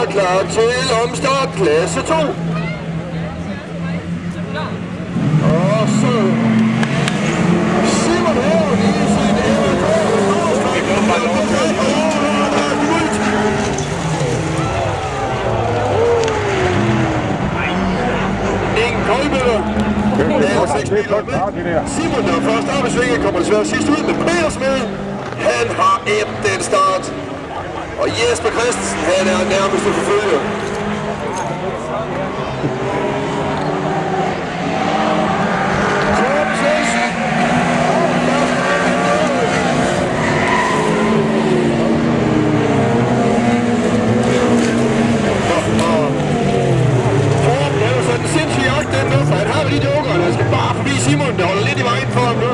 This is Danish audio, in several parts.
er klar til omstart klasse 2. Og så Simon Haven i sin ingen koldbøtter. Simon, der først op i svinget, kommer desværre sidst ud med Peter Smed. Han har den start. Og Jesper Christensen, han er nærmest at forfølge. Simon, der holder lidt i vejen for ham nu,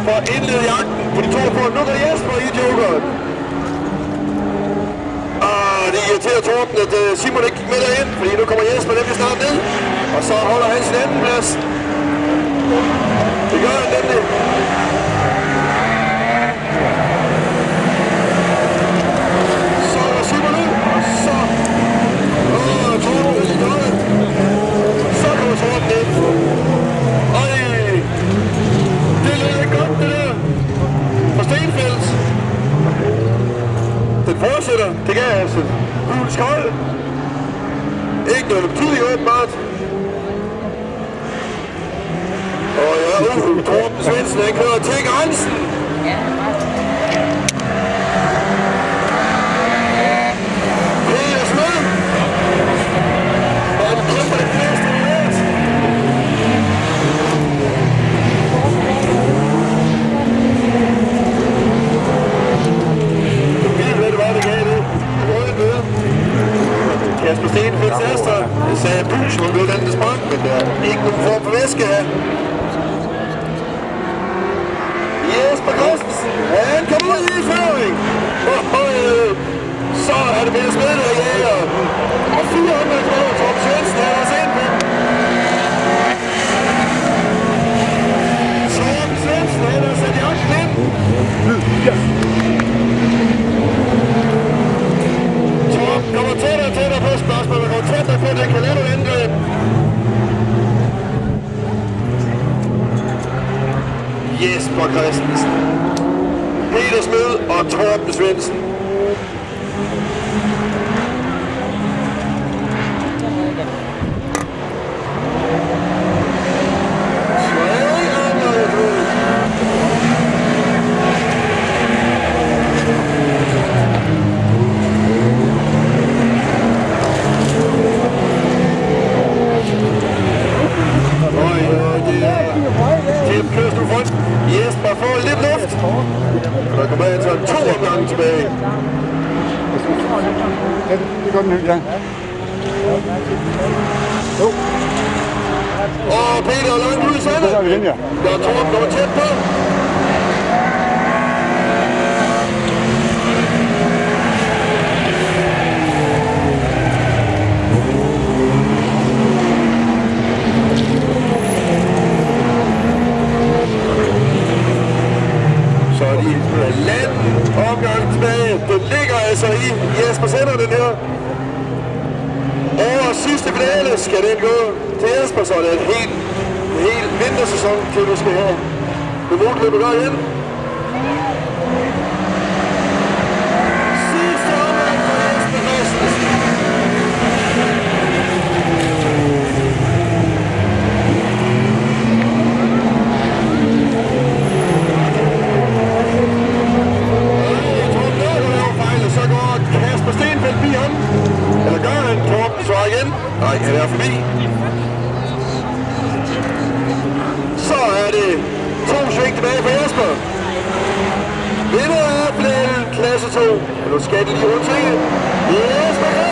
for at indlede jagten på de to på. Nu går Jesper i jokeren. Det irriterer Torben, at Simon ikke gik med derind, fordi nu kommer Jesper nemlig snart ned, og så holder han sin anden plads. Det gør han nemlig. Så er Simon ud, og så... Torben vil lige gøre det. Så kommer Torben ind. Det lyder godt, det der. For Stenfælds. Den fortsætter. Det gav altså gul skold. Ikke noget betydeligt åbenbart. Og ja, Torben Svendsen, han kører til grænsen. Peter Smed. Og han kæmper det næste race. Kasper Stenfælds Ester, det sagde Puls, hvor blev den sprang, men der er ikke nogen form for væske her. Jesper Christensen, han kommer ud i føring. Så er det Peter Smed, der jager. Og 400 kroner, Torben Svendsen er også ind på. Torben Svendsen, han har sat jagten ind. Torben kommer tættere på spørgsmål, man kommer tættere på det Kalendo-angreb. Jesper Christensen, Peter Smed og Torben Svendsen. Jesper får lidt luft. Der kommer altså 2 omgange tilbage. Det går den helt gang. Og Peter er langt ud i sandet. Der er vi hen, ja. Der er Torben, der var tæt på. Så er de halvanden omgang tilbage. Den ligger altså i Jesper sender den her. Og sidste finale skal den gå til Jesper, så er det en helt vintersæson til du skal have. Det må du gøre igen. Sidste omgang for Jesper Christensen. Så går Kasper Stenfeldt forbi ham. Eller gør han? Torben svarer igen. Nej, han er forbi. Så er det 2 sving tilbage for Jesper. Vinder er blevet klasse 2. Og nu skal de lige rundt til Jesper